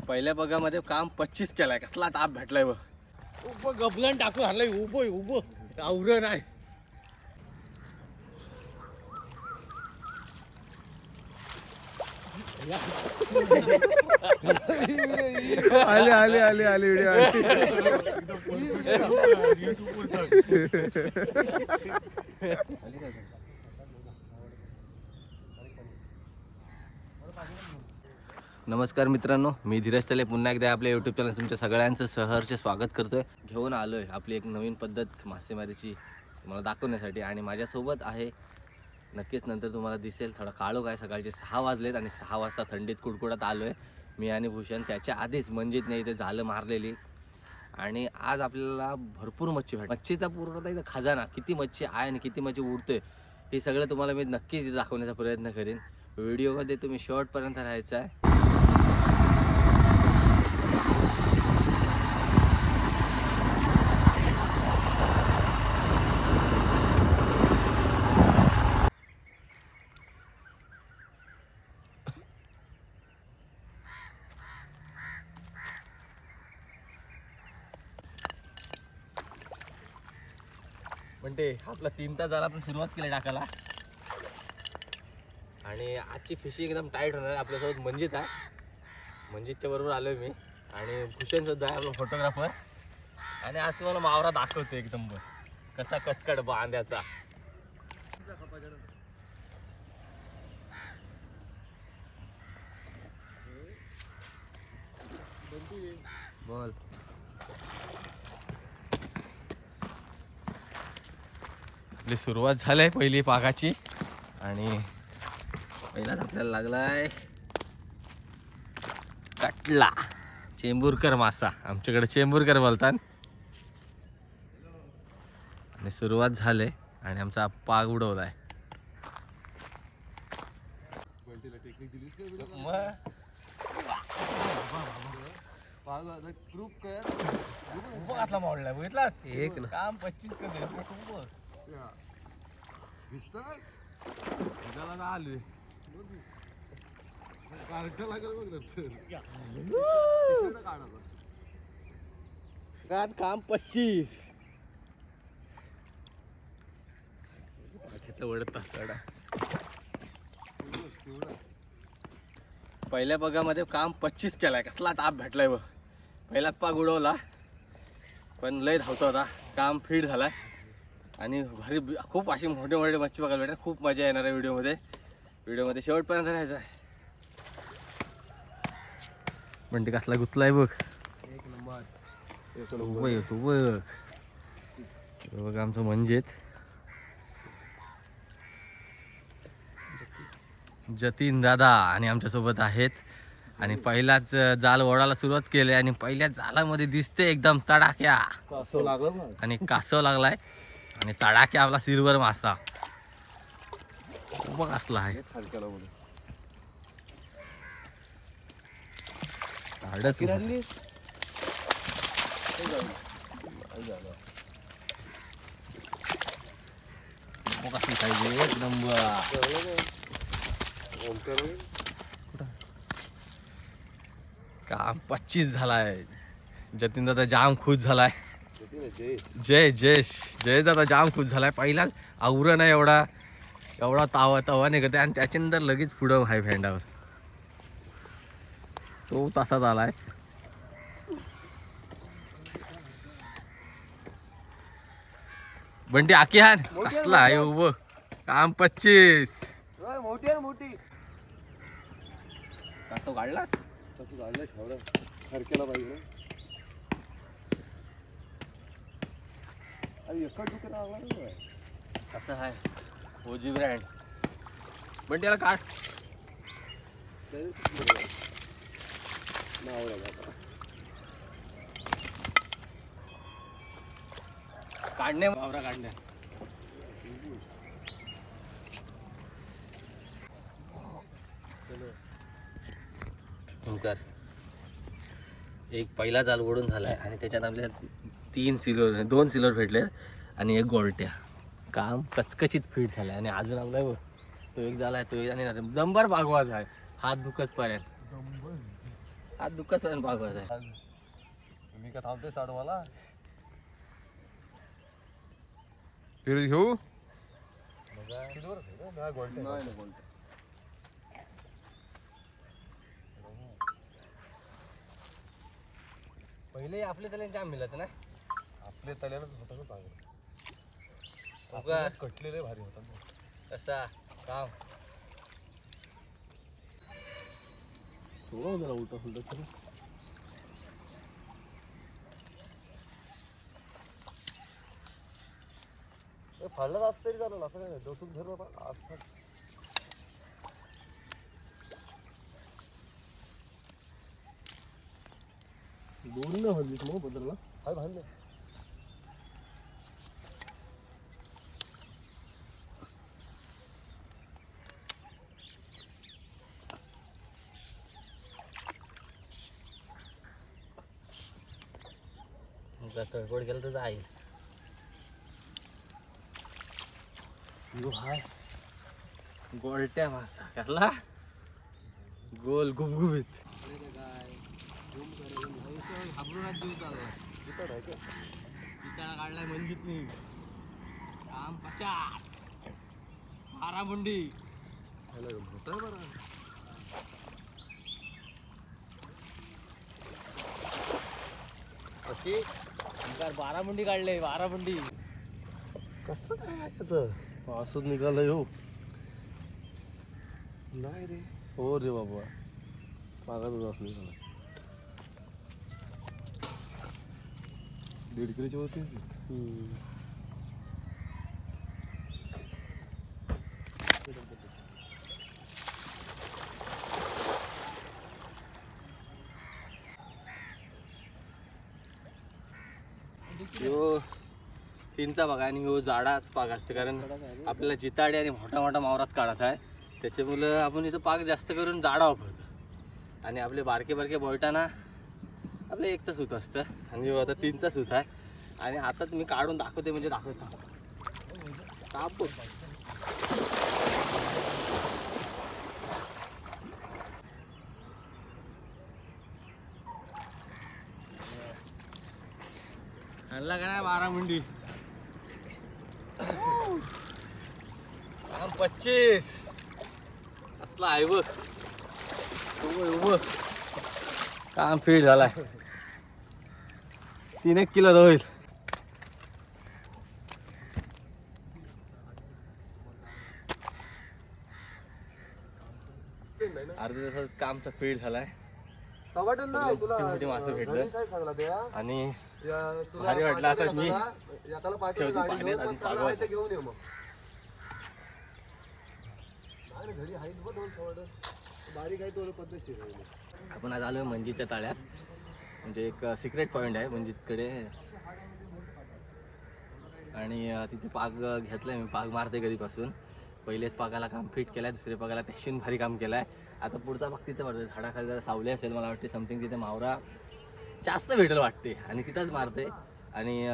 पहिल्या बगामध्ये काम 25 केलाय. कसला टाप भेटलाय बघ. उभं गबलन टाकून आणलंय. उभं आवरण आहे. आले आले आले आले व्हिडिओ नमस्कार मित्रांनो, मी धीरज तले पुन्हा एकदा आपल्या यूट्यूब चॅनल तुमच्या सगळ्यांचं सहर्ष स्वागत करतोय. घेऊन आलोय आपली एक नवीन पद्धत मासेमारीची तुम्हाला दाखवण्यासाठी. आणि माझ्यासोबत आहे, नक्कीच नंतर तुम्हाला दिसेल, थोडा काळोख आहे. सकाळचे 6 वाजलेत आणि 6 वाजता थंडीत कुडकुडत आलोय मी आणि भूषण. त्याच्या आधीच म्हणजेच नाही इथे झालं मारलेली. आणि आज आपल्याला भरपूर मच्छी भेट. मच्छीचा पूर्ण इथं खजाना, किती मच्छी आहे आणि किती मच्छी उडते हे सगळं तुम्हाला मी नक्कीच दाखवण्याचा प्रयत्न करेन. व्हिडिओमध्ये तुम्ही शेवटपर्यंत राहायचं आहे. म्हणते आपला 3चा जाळा आपण सुरुवात केली टाकायला. आणि आजची फिशिंग एकदम टाईट होणार आहे. आपल्यासोबत मंजित आहे. मंजितच्या बरोबर आलोय मी. आणि भूषण सुद्धा आहे आपला फोटोग्राफर. आणि आज मला मावरा दाखवतो एकदम कसा कचकड बांध्याचा. बोल. आपली सुरुवात झाली पहिली पागाची. आणि पहिलाच आपल्याला लागलाय कटला, चेंबूरकर मासा. आमच्याकडे चेंबूरकर बोलतात. आणि सुरुवात झाली आणि आमचा पाग उडवलाय. मोडलाय बघितला. एक काम 25 कर आलोय. काम 25 पहिल्या बगामध्ये काम 25 केलाय. कसला टाप भेटलाय बघ. पहिलाच पाग उडवला पण लय धावता होता. काम फीड झालाय. आणि भारी खूप अशी मोठे मोठे मच्छी बघायला भेटणार. खूप मजा येणार आहे व्हिडिओमध्ये शेवटपर्यंत राहायचं आहे. म्हणते कसला गुतलाय बघ. एक नंबर येतो बघ. बघ आमचं म्हणजेत जतीन दादा आणि आमच्यासोबत आहेत. आणि पहिलाच जाल ओढायला सुरुवात केली. आणि पहिल्या जालामध्ये दिसते एकदम तडाक्या. आणि कासव लागलाय. आणि तडाक्या आपला सिल्वर मासा बघ असला आहे. एक नंबर. काम 25 झालाय. जतीन दादा जाम खुश झालाय. जय दादा जाम खुश झालाय. पहिलाच आवरण आहे एवढा तवा नाही करते. आणि त्याच्यानंतर लगेच पुढं आहे फेंडावर. तो तसाच आलाय. बंटी आकी हान कसला आहे उभं. काम 25. मोठी कसं काढलास. हरकेला पाहिजे. असं आहे ओजी ब्रँड. बंटी याला काढ. काढणे वावरा काढणे. ओंकार एक पहिला जाल ओढून झालाय. आणि त्याच्यात आपल्याला 2 सिल्वर भेटले आणि 1 गोल्ट्या. काम कचकचित फिट झालंय. आणि अजून आपला तो एक झालाय. तो एक आणि नंबर भागवाच आहे. हात दुखच पर्यंत. हात दुःखाचा भागवत आहे. मी का थांबते चाडवाला. फिर घेऊ पहिले आपले त्याला जाम मिळत ना. आपले तल्यानंच होतं ना चांगलं. उगा कटलेले भारी होता ना. कसा काम थोडं जरा उलटा फुलटा करू. फाडला असं तरी झालं असं काय डोसून धरलं पण असं. दोरी ना हल्लीच मग बदलला हाय भांडले. तळकोड केलं तर जाईल. हाय गोलट्या मासा कसला गोल गुबगुबीत. काढलाय मंजित नाही काम 50 12 मुंडी. मोठा बरं. ओके 12 मुंडी काढले 12 मुंडी. कसं काय त्याचं असंच निघालं हो. नाही रे. हो रे बाबा मागातच असं निघालं. 1.5 किलोची होती. ह्यो तीनचा बघा आणि ह्यो जाडाच पाग असते कारण आपल्याला जिताडे आणि मोठा मोठा मावराच काढत आहे. त्याच्यामुळं आपण इथं पाग जास्त करून जाडा वापरतो आणि आपले बारके बारके बोयटाना आपलं एकचा सूत असतं आणि ह्यो आता 3चा सूत आहे. आणि आता मी काढून दाखवते म्हणजे दाखवतो कापूस. आणला का नाही 12 मुंडी. काम 25 असला आहे बघ. उभं काम फीट झालाय 3 किलो होईल. अर्ध्या दिवसाच कामचा फीट झालाय. सवाटन नाही तुला मोठी मासे भेटलं काय सांगला ते आणि तुला भारी वाटलं. आता मी एकाला ठेवतो पाण्यात आणि पागवायचं. घेऊन ये मग. नाही घरी आहेच बघ 2 सवाटन बारीक आहे तो पद्धतशीर आहे. आपण आज आलोय मंजीच्या ताळ्यात. म्हणजे एक सिक्रेट पॉईंट आहे मंजीतकडे आणि तिथे पाग घेतलाय मी. पाग मारते कधीपासून. पहिलेच पागाला काम फिट केलं आहे, दुसऱ्या पागाला त्याशीन भारी काम केलं आहे. आता पुढचा पाग तिथं मारते. झाडाखाली जरा सावली असेल मला वाटते समथिंग तिथे मावरा जास्त भेटेल वाटते आणि तिथंच मारते. आणि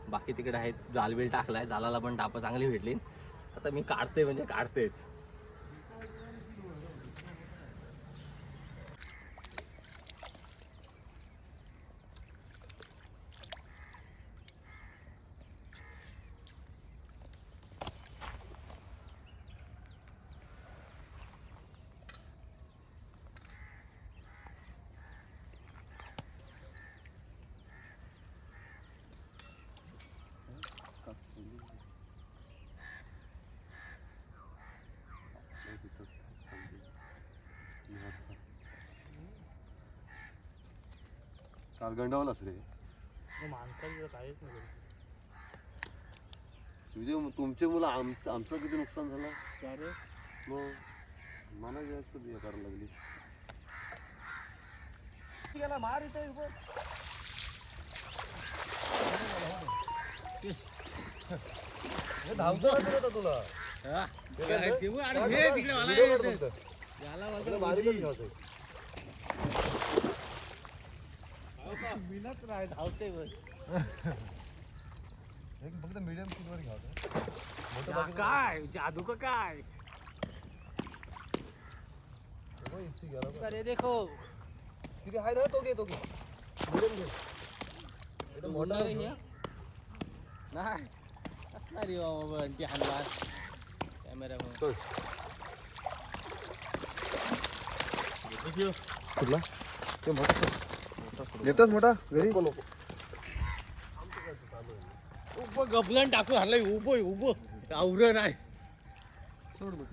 बाकी तिकडे आहेत जालबील टाकलाय. जालाला पण टापं चांगली भेटली. आता मी काढते म्हणजे काढतेच. काल गंडावलाच रे. तुमचे मुलं आमचं किती नुकसान झालं. मग मला जास्त बिया करायला लागली. मार इथे धावतो तुला. धावते फक्त मीडियम स्पीडवर घ्यावं. काय जादू का काय. अरे देखो किती आहे ना तो घे मिडियम घे नाही असणार रे बाबा ती हाणला कॅमेरा चल कुठला ते मोठा येतच मोठा घरी नको गपलन टाकून हाणलाय उभं आवरण आहे सोड मग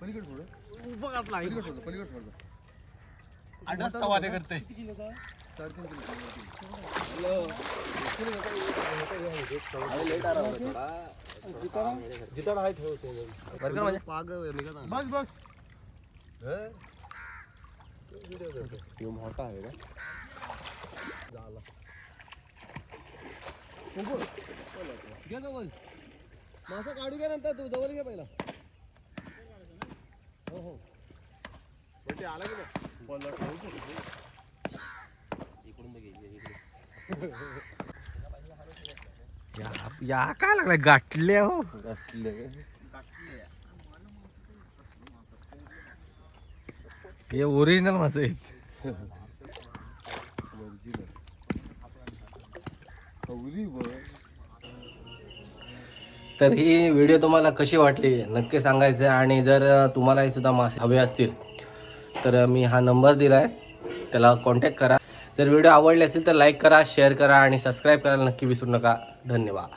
पलीकडे थोडं उभं घातला पलीकडे थोडं आडच तवाने करते 3.5 जिताडा आहे ठेवते पाग निघत बस मोठा आहे का झाला घे जवळ मासा काढू घ्या नंतर तू जवळ घे पहिला हो ते आला की नाही इकडून या काय लागलाय गाठल्या हो हे ओरिजिनल मासे आहेत तर ही व्हिडिओ तुम्हाला कशी वाटली नक्की सांगायचं आहे आणि जर तुम्हालाही सुद्धा मासे हवे असतील तर मी हा नंबर दिला आहे त्याला कॉन्टॅक्ट करा. जर व्हिडिओ आवडले असेल तर लाईक करा शेअर करा आणि सबस्क्राईब करायला नक्की विसरू नका. धन्यवाद.